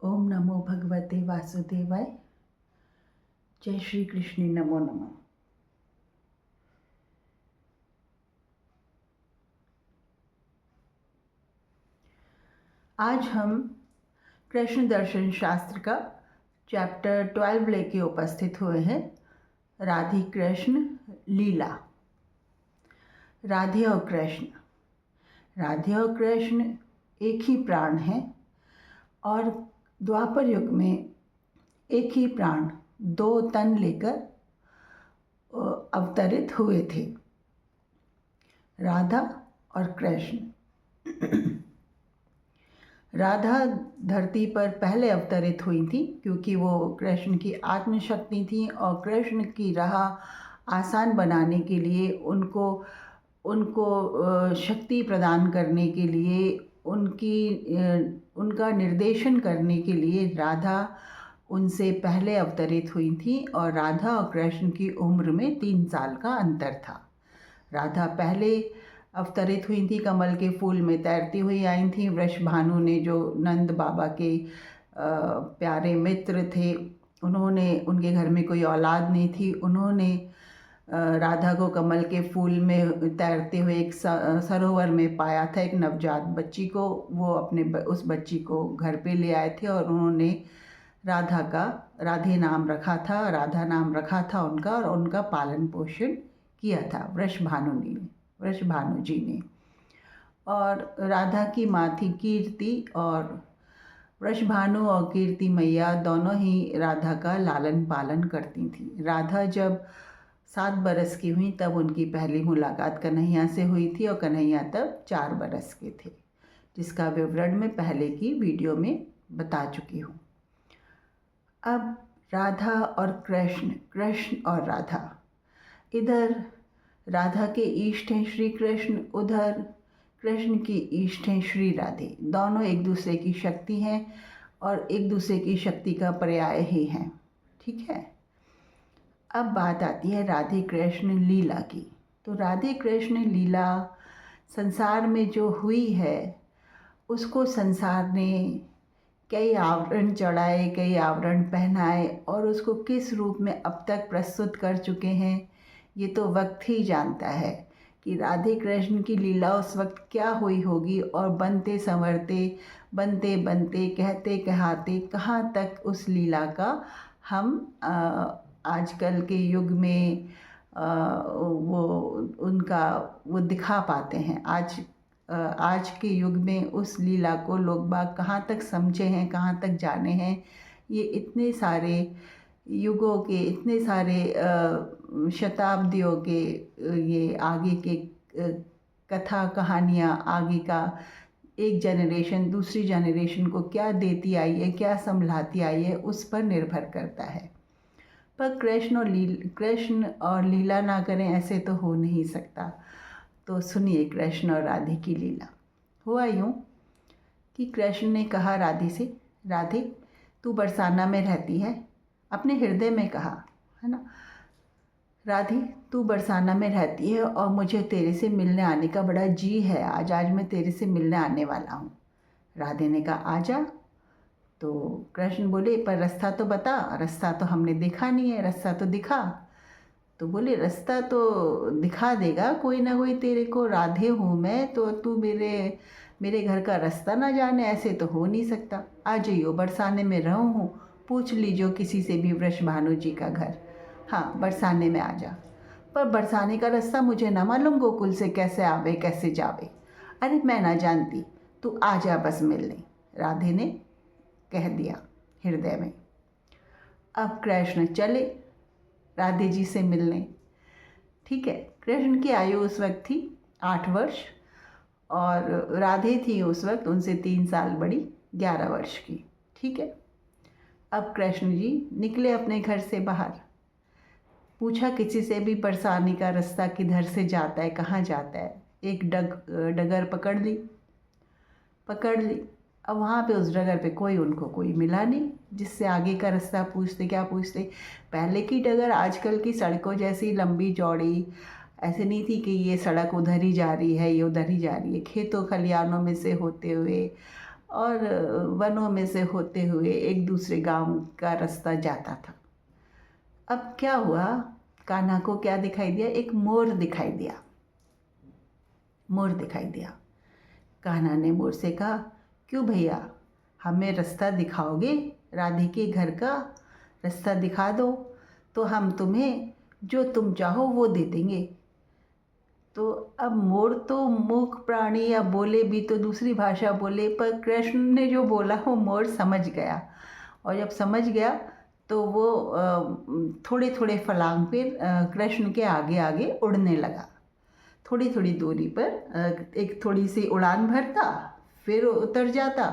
ओम नमो भगवते वासुदेवाय। जय श्री कृष्ण। नमो नमः। आज हम कृष्ण दर्शन शास्त्र का चैप्टर 12 लेके उपस्थित हुए हैं। राधे कृष्ण लीला। राधे और कृष्ण, राधे और कृष्ण एक ही प्राण हैं और द्वापर युग में एक ही प्राण दो तन लेकर अवतरित हुए थे, राधा और कृष्ण। राधा धरती पर पहले अवतरित हुई थी क्योंकि वो कृष्ण की आत्मशक्ति थी और कृष्ण की राह आसान बनाने के लिए उनको शक्ति प्रदान करने के लिए उनका निर्देशन करने के लिए राधा उनसे पहले अवतरित हुई थी और राधा और कृष्ण की उम्र में 3 साल का अंतर था। राधा पहले अवतरित हुई थी, कमल के फूल में तैरती हुई आई थी। वृषभानु ने, जो नंद बाबा के प्यारे मित्र थे, उनके घर में कोई औलाद नहीं थी। उन्होंने राधा को कमल के फूल में तैरते हुए एक सरोवर में पाया था, एक नवजात बच्ची को। वो उस बच्ची को घर पे ले आए थे और उन्होंने राधे नाम रखा था, राधा नाम रखा था उनका, और उनका पालन पोषण किया था वृषभानु जी ने। और राधा की माँ थी कीर्ति, और वृषभानु और कीर्ति मैया दोनों ही राधा का लालन पालन करती थी। राधा जब 7 बरस की हुई तब उनकी पहली मुलाकात कन्हैया से हुई थी और कन्हैया तब 4 बरस के थे, जिसका विवरण मैं पहले की वीडियो में बता चुकी हूँ। अब राधा और कृष्ण और राधा, इधर राधा के इष्ट हैं श्री कृष्ण, उधर कृष्ण की इष्ट हैं श्री राधे। दोनों एक दूसरे की शक्ति हैं और एक दूसरे की शक्ति का पर्याय ही हैं। ठीक है। अब बात आती है राधे कृष्ण लीला की। तो राधे कृष्ण लीला संसार में जो हुई है, उसको संसार ने कई आवरण चढ़ाए, कई आवरण पहनाए, और उसको किस रूप में अब तक प्रस्तुत कर चुके हैं, ये तो वक्त ही जानता है कि राधे कृष्ण की लीला उस वक्त क्या हुई होगी। और बनते संवरते, बनते बनते, कहते कहाते कहाँ तक उस लीला का हम आजकल के युग में वो दिखा पाते हैं। आज के युग में उस लीला को लोग बाग कहाँ तक समझे हैं, कहाँ तक जाने हैं, ये इतने सारे युगों के, इतने सारे शताब्दियों के, ये आगे के कथा कहानियाँ, आगे का एक जनरेशन दूसरी जनरेशन को क्या देती आई है, क्या संभलाती आई है, उस पर निर्भर करता है। पर कृष्ण और लीला ना करें ऐसे तो हो नहीं सकता। तो सुनिए कृष्ण और राधे की लीला। हुआ यूँ कि कृष्ण ने कहा राधे से, राधे तू बरसाना में रहती है, अपने हृदय में कहा, है ना, राधे तू बरसाना में रहती है और मुझे तेरे से मिलने आने का बड़ा जी है। आज मैं तेरे से मिलने आने वाला हूँ। राधे ने कहा आजा। तो कृष्ण बोले पर रास्ता तो बता, रास्ता तो हमने देखा नहीं है, रास्ता तो दिखा। तो बोले रास्ता तो दिखा देगा कोई ना कोई तेरे को, राधे हूँ मैं, तो तू मेरे घर का रास्ता ना जाने, ऐसे तो हो नहीं सकता। आ जाइयो, बरसाने में रहूँ हूँ, पूछ लीजिए किसी से भी वृषभानु जी का घर। हाँ, बरसाने में आ जा, पर बरसाने का रास्ता मुझे ना मालूम, गोकुल से कैसे आवे कैसे जावे। अरे मैं ना जानती, तू आ जा बस मिलने, राधे ने कह दिया हृदय में। अब कृष्ण चले राधे जी से मिलने। ठीक है। कृष्ण की आयु उस वक्त थी 8 वर्ष और राधे थी उस वक्त उनसे 3 साल बड़ी, 11 वर्ष की। ठीक है। अब कृष्ण जी निकले अपने घर से बाहर, पूछा किसी से भी बरसाने का रास्ता किधर से जाता है, कहाँ जाता है। एक डगर पकड़ ली। अब वहाँ पे उस डगर पे कोई मिला नहीं जिससे आगे का रास्ता पूछते। क्या पूछते, पहले की डगर आजकल की सड़कों जैसी लंबी चौड़ी ऐसे नहीं थी कि ये सड़क उधर ही जा रही है, ये उधर ही जा रही है। खेतों खलिहानों में से होते हुए और वनों में से होते हुए एक दूसरे गांव का रास्ता जाता था। अब क्या हुआ, कान्हा को क्या दिखाई दिया? एक मोर दिखाई दिया। मोर दिखाई दिया। कान्हा ने मोर से कहा, क्यों भैया, हमें रास्ता दिखाओगे? राधे के घर का रास्ता दिखा दो तो हम तुम्हें जो तुम चाहो वो दे देंगे। तो अब मोर तो मूक प्राणी, या बोले भी तो दूसरी भाषा बोले, पर कृष्ण ने जो बोला वो मोर समझ गया। और जब समझ गया तो वो थोड़े थोड़े फलांग पे कृष्ण के आगे आगे उड़ने लगा। थोड़ी थोड़ी दूरी पर एक थोड़ी सी उड़ान भरता, फिर उतर जाता,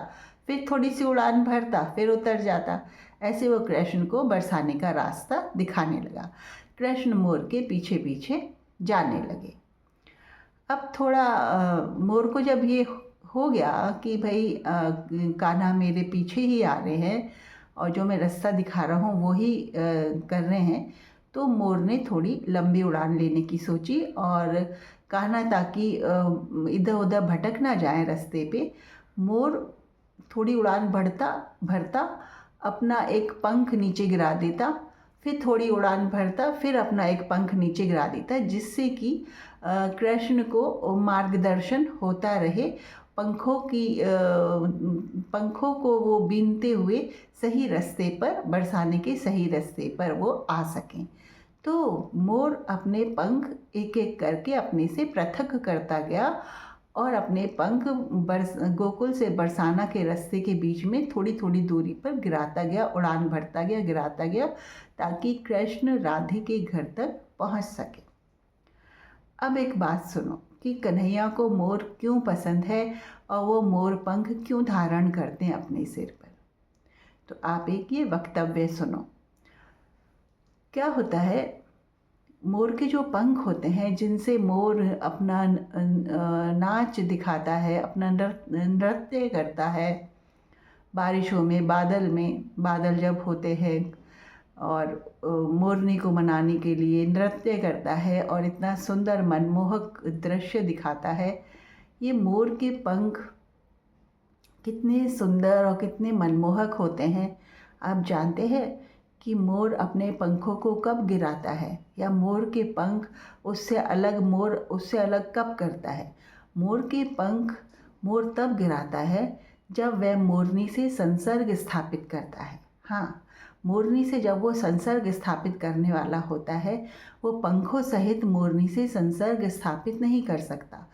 फिर थोड़ी सी उड़ान भरता, फिर उतर जाता। ऐसे वो कृष्ण को बरसाने का रास्ता दिखाने लगा। कृष्ण मोर के पीछे पीछे जाने लगे। अब थोड़ा मोर को जब ये हो गया कि भाई कान्हा मेरे पीछे ही आ रहे हैं और जो मैं रास्ता दिखा रहा हूँ वो ही कर रहे हैं, तो मोर ने थोड़ी लंबी उड़ान लेने की सोची। और कान्हा ताकि इधर उधर भटक ना जाए रास्ते पे, मोर थोड़ी उड़ान भरता अपना एक पंख नीचे गिरा देता, फिर थोड़ी उड़ान भरता, फिर अपना एक पंख नीचे गिरा देता, जिससे कि कृष्ण को मार्गदर्शन होता रहे। पंखों को वो बीनते हुए सही रास्ते पर, बरसाने के सही रास्ते पर वो आ सकें। तो मोर अपने पंख एक एक करके अपने से पृथक करता गया और अपने पंख गोकुल से बरसाना के रास्ते के बीच में थोड़ी थोड़ी दूरी पर गिराता गया, उड़ान भरता गया, गिराता गया, ताकि कृष्ण राधे के घर तक पहुंच सके। अब एक बात सुनो कि कन्हैया को मोर क्यों पसंद है और वो मोर पंख क्यों धारण करते हैं अपने सिर पर। तो आप एक ये वक्तव्य सुनो। क्या होता है, मोर के जो पंख होते हैं, जिनसे मोर अपना नाच दिखाता है, अपना नृत्य करता है बारिशों में, बादल जब होते हैं और मोरनी को मनाने के लिए नृत्य करता है और इतना सुंदर मनमोहक दृश्य दिखाता है। ये मोर के पंख कितने सुंदर और कितने मनमोहक होते हैं। आप जानते हैं कि मोर अपने पंखों को कब गिराता है, या मोर के पंख मोर उससे अलग कब करता है? मोर के पंख मोर तब गिराता है जब वह मोरनी से संसर्ग स्थापित करता है। हाँ, मोरनी से जब वो संसर्ग स्थापित करने वाला होता है, वो पंखों सहित मोरनी से संसर्ग स्थापित नहीं कर सकता।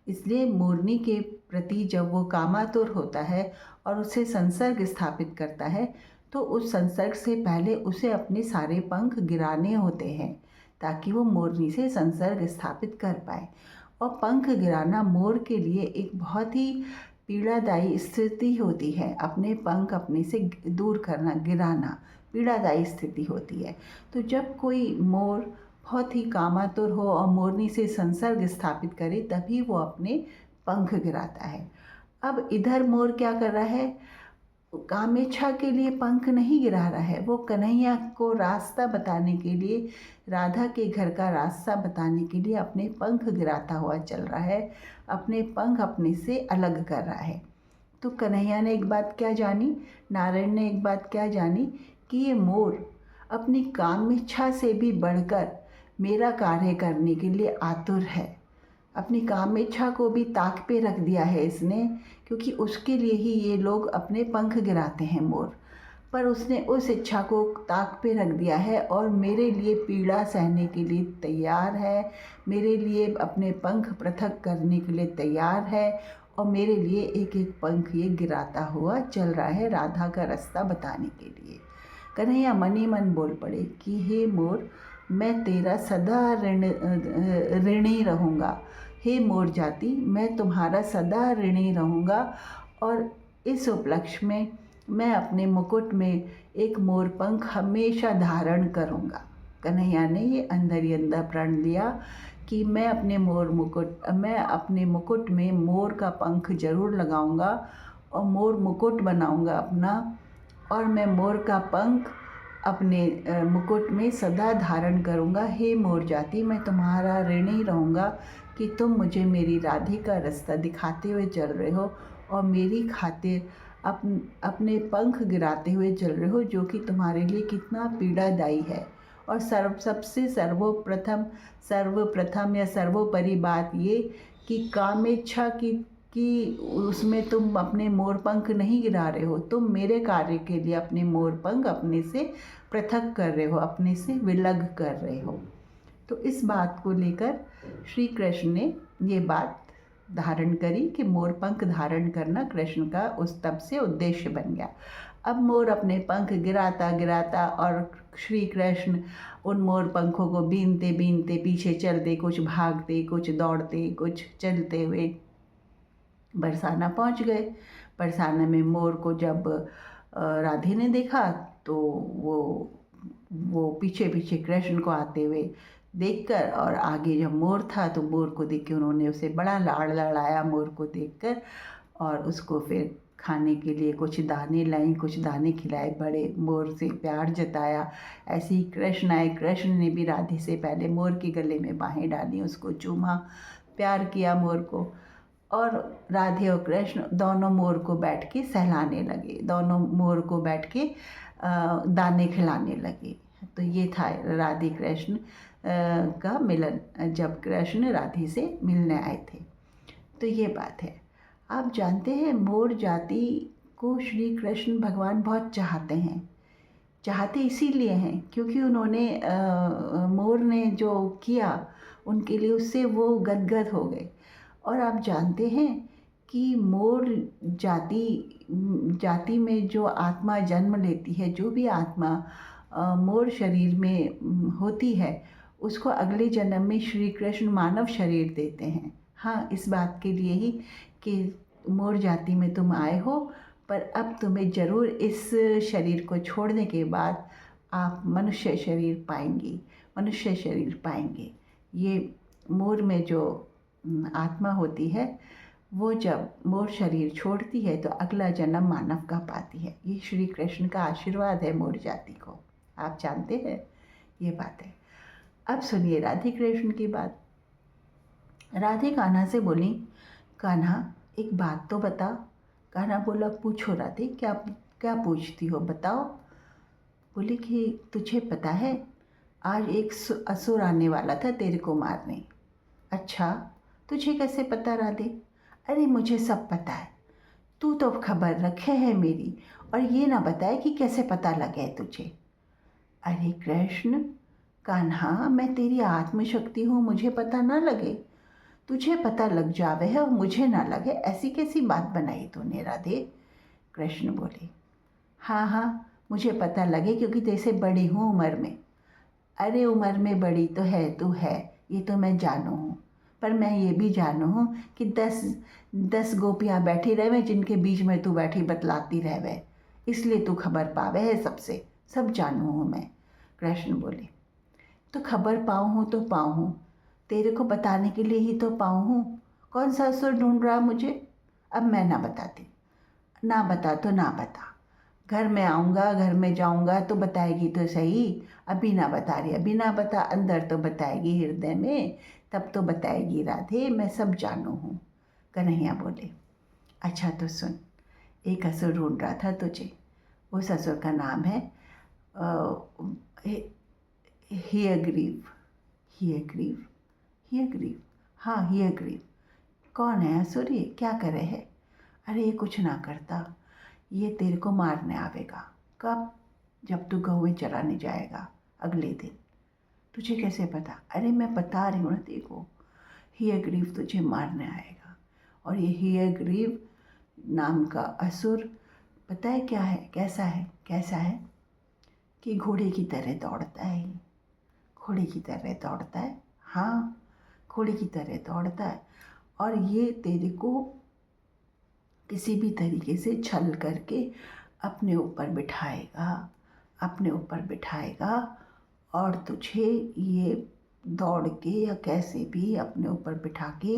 इसलिए मोरनी के प्रति जब वो कामातुर होता है और उसे संसर्ग स्थापित करता है, तो उस संसर्ग से पहले उसे अपने सारे पंख गिराने होते हैं ताकि वो मोरनी से संसर्ग स्थापित कर पाए। और पंख गिराना मोर के लिए एक बहुत ही पीड़ादायी स्थिति होती है। अपने पंख अपने से दूर करना, गिराना पीड़ादायी स्थिति होती है। तो जब कोई मोर बहुत ही कामातुर हो और मोरनी से संसर्ग स्थापित करे, तभी वो अपने पंख गिराता है। अब इधर मोर क्या कर रहा है? कामेच्छा के लिए पंख नहीं गिरा रहा है, वो कन्हैया को रास्ता बताने के लिए, राधा के घर का रास्ता बताने के लिए अपने पंख गिराता हुआ चल रहा है, अपने पंख अपने से अलग कर रहा है। तो कन्हैया ने एक बात क्या जानी, नारायण ने एक बात क्या जानी, कि ये मोर अपनी कामेच्छा से भी बढ़कर मेरा कार्य करने के लिए आतुर है। अपनी कामेच्छा को भी ताक पे रख दिया है इसने, क्योंकि उसके लिए ही ये लोग अपने पंख गिराते हैं मोर। पर उसने उस इच्छा को ताक पे रख दिया है और मेरे लिए पीड़ा सहने के लिए तैयार है, मेरे लिए अपने पंख पृथक करने के लिए तैयार है, और मेरे लिए एक एक पंख ये गिराता हुआ चल रहा है राधा का रास्ता बताने के लिए। कन्हैया मन ही मन बोल पड़े कि हे मोर, मैं तेरा सदा ऋणी रहूँगा। हे मोर जाति, मैं तुम्हारा सदा ऋणी रहूँगा, और इस उपलक्ष्य में मैं अपने मुकुट में एक मोर पंख हमेशा धारण करूँगा। कन्हैया ने ये अंदर ही अंदर प्रण लिया कि मैं अपने मुकुट में मोर का पंख जरूर लगाऊंगा और मोर मुकुट बनाऊंगा अपना, और मैं मोर का पंख अपने मुकुट में सदा धारण करूंगा। हे मोर जाति, मैं तुम्हारा ऋणी रहूंगा कि तुम मुझे मेरी राधे का रास्ता दिखाते हुए चल रहे हो, और मेरी खातिर अपने पंख गिराते हुए चल रहे हो, जो कि तुम्हारे लिए कितना पीड़ादायी है। और सबसे सर्वप्रथम या सर्वोपरि बात ये कि कामेच्छा कि उसमें तुम अपने मोर पंख नहीं गिरा रहे हो, तुम मेरे कार्य के लिए अपने मोर पंख अपने से पृथक कर रहे हो, अपने से विलग कर रहे हो। तो इस बात को लेकर श्री कृष्ण ने ये बात धारण करी कि मोर पंख धारण करना कृष्ण का उस तब से उद्देश्य बन गया। अब मोर अपने पंख गिराता गिराता और श्री कृष्ण उन मोर पंखों को बीनते बीनते पीछे चलते, कुछ भागते, कुछ दौड़ते, कुछ चलते हुए बरसाना पहुंच गए। बरसाना में मोर को जब राधे ने देखा तो वो पीछे पीछे कृष्ण को आते हुए देखकर, और आगे जब मोर था तो मोर को देख के उन्होंने उसे बड़ा लाड़ लड़ाया मोर को देखकर, और उसको फिर खाने के लिए कुछ दाने लाई, कुछ दाने खिलाए, बड़े मोर से प्यार जताया। ऐसे ही कृष्ण आए, कृष्ण ने भी राधे से पहले मोर के गले में बाहें डाली, उसको चूमा, प्यार किया मोर को। और राधे और कृष्ण दोनों मोर को बैठ के सहलाने लगे, दोनों मोर को बैठ के दाने खिलाने लगे। तो ये था राधे कृष्ण का मिलन, जब कृष्ण राधे से मिलने आए थे। तो ये बात है। आप जानते हैं मोर जाति को श्री कृष्ण भगवान बहुत चाहते हैं। चाहते इसीलिए हैं क्योंकि उन्होंने मोर ने जो किया उनके लिए, उससे वो गदगद हो गए। और आप जानते हैं कि मोर जाति में जो आत्मा जन्म लेती है, जो भी आत्मा मोर शरीर में होती है, उसको अगले जन्म में श्री कृष्ण मानव शरीर देते हैं। हाँ, इस बात के लिए ही कि मोर जाति में तुम आए हो, पर अब तुम्हें ज़रूर इस शरीर को छोड़ने के बाद आप मनुष्य शरीर पाएंगे। ये मोर में जो आत्मा होती है, वो जब मोर शरीर छोड़ती है तो अगला जन्म मानव का पाती है। ये श्री कृष्ण का आशीर्वाद है मोर जाति को, आप जानते हैं ये बात है। अब सुनिए राधे कृष्ण की बात। राधे कान्हा से बोली, कान्हा एक बात तो बता। कान्हा बोला, पूछो राधे, क्या क्या पूछती हो, बताओ। बोली कि तुझे पता है आज एक असुर आने वाला था तेरे को मारने। अच्छा, तुझे कैसे पता राधे? अरे मुझे सब पता है, तू तो खबर रखे है मेरी, और ये ना बताए कि कैसे पता लगे तुझे। अरे कृष्ण, कान्हा मैं तेरी आत्मशक्ति हूँ, मुझे पता ना लगे? तुझे पता लग जावे है और मुझे ना लगे, ऐसी कैसी बात बनाई तूने राधे? कृष्ण बोले, हाँ हाँ मुझे पता लगे क्योंकि तेरे बड़ी हूँ उम्र में। अरे उम्र में बड़ी तो है तू है, ये तो मैं जानू हूँ, पर मैं ये भी जानू हूँ कि 10 गोपियाँ बैठी रहवे जिनके बीच में तू बैठी बतलाती रहवे, इसलिए तू खबर पावे है सबसे, सब जानू हूँ मैं। कृष्ण बोले, तो खबर पाऊँ हूँ तो पाऊँ हूँ, तेरे को बताने के लिए ही तो पाऊँ हूँ। कौन सा असुर ढूंढ रहा मुझे? अब मैं ना बताती, ना बता तो ना बता, घर में आऊँगा, घर में जाऊँगा तो बताएगी तो सही। अभी ना बता रही, अभी ना बता, अंदर तो बताएगी हृदय में, तब तो बताएगी राधे, मैं सब जानू हूँ। कन्हैया बोले, अच्छा तो सुन, एक असुर ढूंढ रहा था तुझे। उस असुर का नाम है हियग्रीव। हियग्रीव, हियग्रीव, हाँ हियग्रीव। कौन है असुर, ये क्या करे है? अरे ये कुछ ना करता, ये तेरे को मारने आवेगा। कब? जब तू गौएं चराने जाएगा अगले दिन। तुझे कैसे पता? अरे मैं बता रही हूँ ना तेरे को, हियग्रीव तुझे मारने आएगा। और ये हियग्रीव नाम का असुर पता है क्या है, कैसा है? कैसा है कि घोड़े की तरह दौड़ता है। घोड़े की तरह दौड़ता है, हाँ घोड़े की तरह दौड़ता है। और ये तेरे को किसी भी तरीके से छल करके अपने ऊपर बिठाएगा, अपने ऊपर बिठाएगा, और तुझे ये दौड़ के या कैसे भी अपने ऊपर बिठा के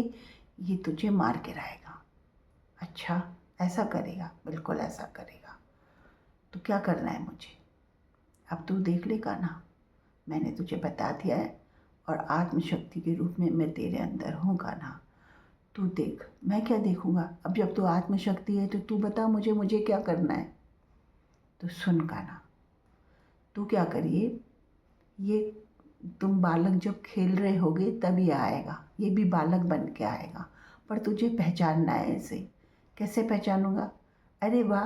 ये तुझे मार के रहेगा। अच्छा, ऐसा करेगा? बिल्कुल ऐसा करेगा। तो क्या करना है मुझे? अब तू देख ले कान्हा, मैंने तुझे बता दिया है, और आत्मशक्ति के रूप में मैं तेरे अंदर हूँ कान्हा। तू देख, मैं क्या देखूँगा? अब जब तू आत्मशक्ति है तो तू बता मुझे, मुझे क्या करना है? तो सुन कान्हा, तू क्या करिए, ये तुम बालक जब खेल रहे होगे तब ये आएगा, ये भी बालक बन के आएगा, पर तुझे पहचानना है इसे। कैसे पहचानूंगा? अरे वाह,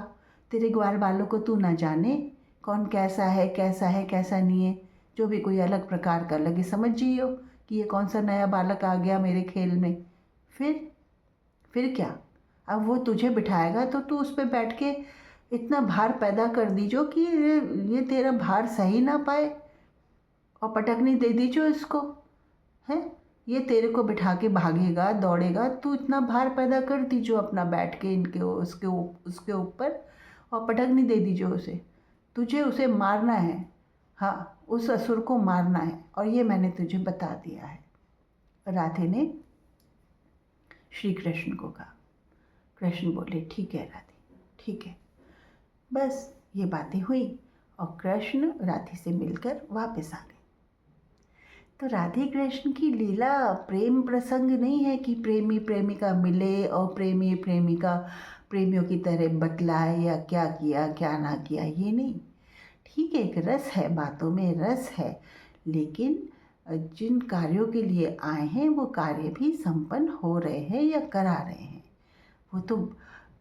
तेरे ग्वाल बालों को तू ना जाने कौन कैसा है, कैसा है, कैसा नहीं है। जो भी कोई अलग प्रकार का लगे, समझ जियो कि ये कौन सा नया बालक आ गया मेरे खेल में। फिर क्या? अब वो तुझे बिठाएगा तो तू उस पर बैठ के इतना भार पैदा कर दीजो कि ये तेरा भार सही ना पाए, और पटकनी दे दीजो इसको, है। ये तेरे को बिठा के भागेगा, दौड़ेगा, तू इतना भार पैदा कर दीजो अपना बैठ के इनके उसके ऊपर, और पटकनी दे दीजो उसे। तुझे उसे मारना है, हाँ, उस असुर को मारना है, और ये मैंने तुझे बता दिया है। राधे ने श्री कृष्ण को कहा। कृष्ण बोले, ठीक है राधे, ठीक है। बस ये बातें हुई और कृष्ण राधे से मिलकर वापस आ गए। तो राधे कृष्ण की लीला प्रेम प्रसंग नहीं है कि प्रेमी प्रेमिका मिले और प्रेमी प्रेमिका प्रेमियों की तरह बतलाए या क्या किया क्या ना किया, ये नहीं। ठीक है, एक रस है, बातों में रस है, लेकिन जिन कार्यों के लिए आए हैं वो कार्य भी संपन्न हो रहे हैं या करा रहे हैं। वो तो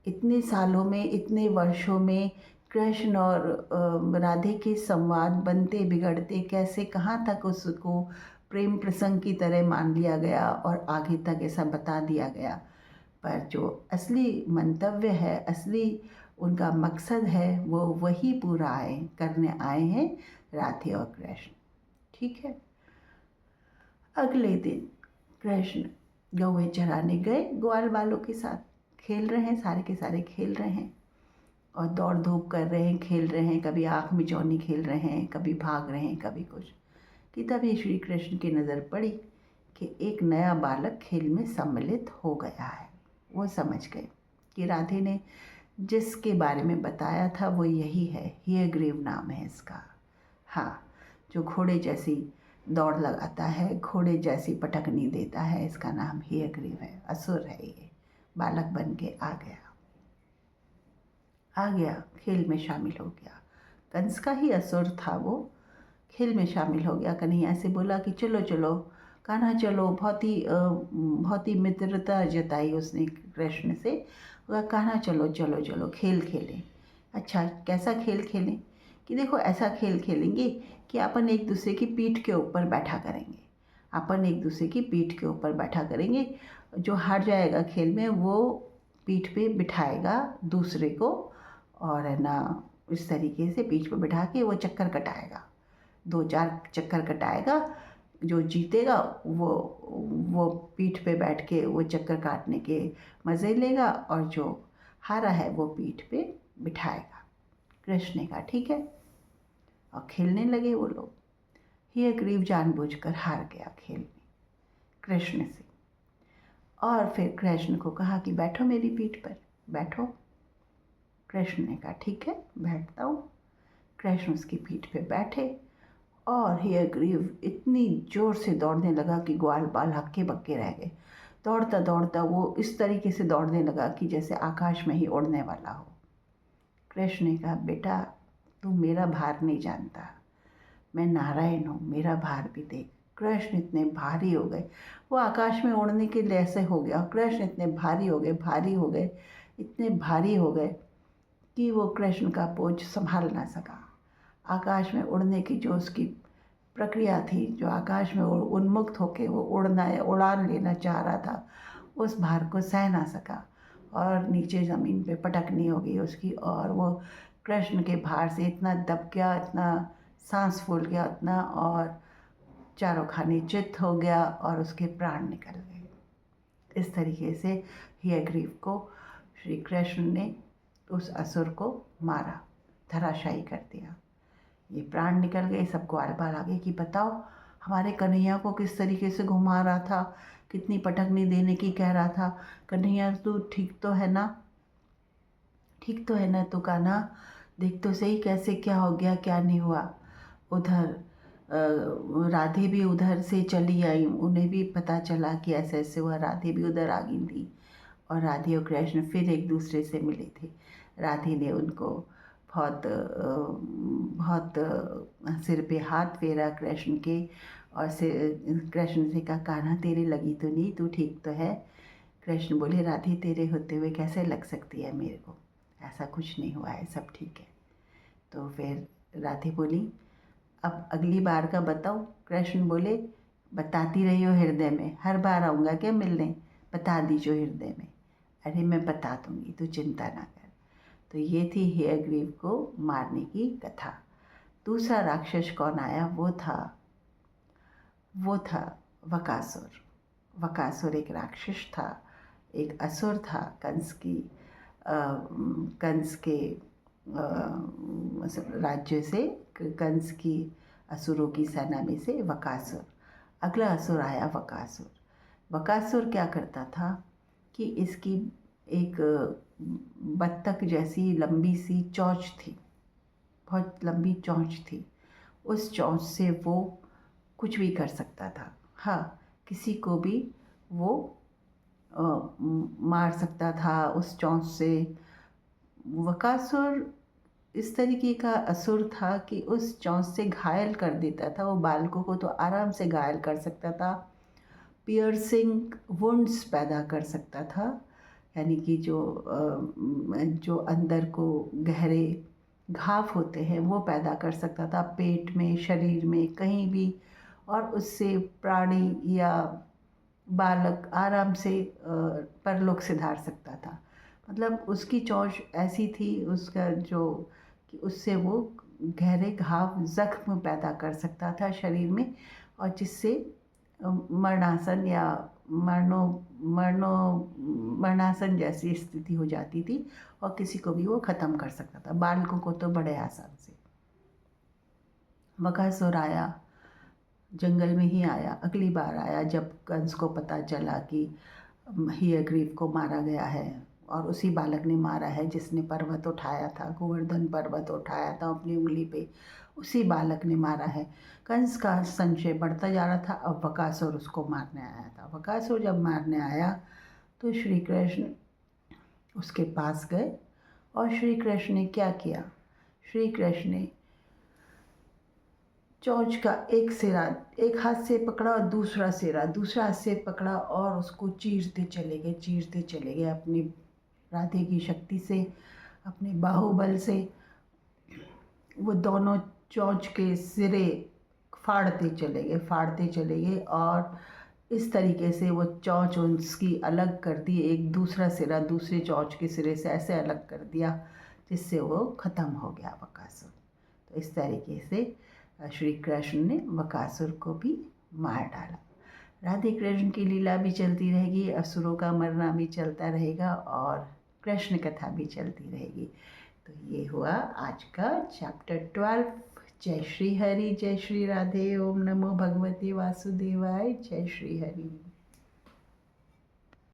इतने सालों में, इतने वर्षों में कृष्ण और राधे के संवाद बनते बिगड़ते कैसे कहाँ तक उसको प्रेम प्रसंग की तरह मान लिया गया और आगे तक ऐसा बता दिया गया। पर जो असली मंतव्य है, असली उनका मकसद है, वो वही पूरा करने आए हैं राधे और कृष्ण। ठीक है। अगले दिन कृष्ण गौएं चराने गए, ग्वाल बालों के साथ खेल रहे हैं, सारे के सारे खेल रहे हैं और दौड़ धूप कर रहे हैं, खेल रहे हैं, कभी आँख मिचौनी खेल रहे हैं, कभी भाग रहे हैं, कभी कुछ। कि तभी श्री कृष्ण की नज़र पड़ी कि एक नया बालक खेल में सम्मिलित हो गया है। वो समझ गए कि राधे ने जिसके बारे में बताया था वो यही है, हयग्रीव नाम है इसका। हाँ, जो घोड़े जैसी दौड़ लगाता है, घोड़े जैसी पटकनी देता है, इसका नाम हयग्रीव है, असुर है। ये बालक बन के आ गया, खेल में शामिल हो गया। कंस का ही असुर था वो, खेल में शामिल हो गया। कन्हैया से बोला कि चलो चलो कान्हा चलो, बहुत ही मित्रता जताई उसने कृष्ण से। बोला कान्हा चलो चलो चलो खेल खेलें। अच्छा, कैसा खेल खेलें? कि देखो, ऐसा खेल खेलेंगे कि अपन एक दूसरे की पीठ के ऊपर बैठा करेंगे। अपन एक दूसरे की पीठ के ऊपर बैठा करेंगे। जो हार जाएगा खेल में वो पीठ पे बिठाएगा दूसरे को, और है ना, इस तरीके से पीठ पे बिठा के वो चक्कर कटाएगा, 2-4 चक्कर कटाएगा। जो जीतेगा वो पीठ पे बैठ के वो चक्कर काटने के मज़े लेगा, और जो हारा है वो पीठ पे बिठाएगा। कृष्ण ने कहा ठीक है, और खेलने लगे वो लोग। हयग्रीव जानबूझकर हार गया खेल में कृष्ण से, और फिर कृष्ण को कहा कि बैठो मेरी पीठ पर, बैठो। कृष्ण ने कहा ठीक है, बैठता हूँ। कृष्ण उसकी पीठ पे बैठे, और हयग्रीव इतनी ज़ोर से दौड़ने लगा कि ग्वाल बाल हक्के बक्के रह गए। दौड़ता दौड़ता वो इस तरीके से दौड़ने लगा कि जैसे आकाश में ही उड़ने वाला हो। कृष्ण ने कहा बेटा, तू मेरा भार नहीं जानता, मैं नारायण हूँ, मेरा भार भी देख। कृष्ण इतने भारी हो गए, वो आकाश में उड़ने के लिए ऐसे हो गया। कृष्ण इतने भारी हो गए, भारी हो गए, इतने भारी हो गए कि वो कृष्ण का बोझ संभाल ना सका। आकाश में उड़ने की जो उसकी प्रक्रिया थी, जो आकाश में उन्मुक्त होके वो उड़ान लेना चाह रहा था, उस भार को सह ना सका और नीचे ज़मीन पे पटकनी हो गई उसकी, और वो कृष्ण के भार से इतना दब गया, इतना सांस फूल गया उतना, और चारों खाने चित्त हो गया और उसके प्राण निकल गए। इस तरीके से हयग्रीव को श्री कृष्ण ने उस असुर को मारा, धराशायी कर दिया। ये प्राण निकल गए। सबको आल-पाल आ गए कि बताओ, हमारे कन्हैया को किस तरीके से घुमा रहा था, कितनी पटकनी देने की कह रहा था। कन्हैया तू ठीक तो है ना, ठीक तो है ना तू कान्हा, देख तो सही कैसे क्या हो गया क्या नहीं हुआ। उधर राधे भी उधर से चली आई, उन्हें भी पता चला कि ऐसे ऐसे हुआ, राधे भी उधर आ गई थी और राधे और कृष्ण फिर एक दूसरे से मिले थे। राधे ने उनको बहुत सिर पे हाथ फेरा कृष्ण के, और कृष्ण से कहा, कान्हा तेरे लगी तो नहीं, तू ठीक तो है? कृष्ण बोले, राधे तेरे होते हुए कैसे लग सकती है मेरे को, ऐसा कुछ नहीं हुआ है, सब ठीक है। तो फिर राधे बोली, अब अगली बार का बताओ। कृष्ण बोले, बताती रही हो हृदय में, हर बार आऊँगा क्या मिलने, बता दीजिए हृदय में। अरे मैं बता दूँगी, तू चिंता ना कर। तो ये थी हयग्रीव को मारने की कथा। दूसरा राक्षस कौन आया, वो था वकासुर। वकासुर एक राक्षस था, एक असुर था, कंस के राज्य से, कंस की असुरों की सेना में से वकासुर। अगला असुर आया वकासुर। वकासुर क्या करता था कि इसकी एक बत्तख जैसी लंबी सी चोंच थी, बहुत लंबी चोंच थी। उस चोंच से वो कुछ भी कर सकता था। हाँ, किसी को भी वो मार सकता था उस चोंच से। वकासुर इस तरीके का असुर था कि उस चोंच से घायल कर देता था। वो बालकों को तो आराम से घायल कर सकता था, पियर्सिंग वुंड्स पैदा कर सकता था, यानी कि जो अंदर को गहरे घाव होते हैं वो पैदा कर सकता था, पेट में, शरीर में, कहीं भी। और उससे प्राणी या बालक आराम से परलोक सिधार सकता था। मतलब उसकी चोंच ऐसी थी, उसका जो कि उससे वो गहरे घाव, जख्म पैदा कर सकता था शरीर में, और जिससे मरणासन या मरणासन जैसी स्थिति हो जाती थी, और किसी को भी वो ख़त्म कर सकता था, बालकों को तो बड़े आसान से। बकासुर आया, जंगल में ही आया, अगली बार आया जब कंस को पता चला कि हयग्रीव को मारा गया है, और उसी बालक ने मारा है जिसने पर्वत उठाया था, गोवर्धन पर्वत उठाया था अपनी उंगली पे, उसी बालक ने मारा है। कंस का संशय बढ़ता जा रहा था। अब बकासुर उसको मारने आया था। बकासुर जब मारने आया तो श्री कृष्ण उसके पास गए, और श्री कृष्ण ने क्या किया, श्री कृष्ण ने चोंच का एक सिरा एक हाथ से पकड़ा और दूसरा सिरा दूसरा हाथ से पकड़ा, और उसको चीरते चले गए अपनी राधे की शक्ति से, अपने बाहुबल से। वो दोनों चोंच के सिरे फाड़ते चले गए, और इस तरीके से वो चोंच उसकी अलग कर दी, एक दूसरा सिरा दूसरे चोंच के सिरे से ऐसे अलग कर दिया, जिससे वो ख़त्म हो गया बकासुर। तो इस तरीके से श्री कृष्ण ने बकासुर को भी मार डाला। राधे कृष्ण की लीला भी चलती रहेगी, असुरों का मरना भी चलता रहेगा, और कृष्ण कथा भी चलती रहेगी। तो ये हुआ आज का चैप्टर 12। जय श्री हरि, जय श्री राधे। ओम नमो भगवते वासुदेवाय। जय श्री हरि।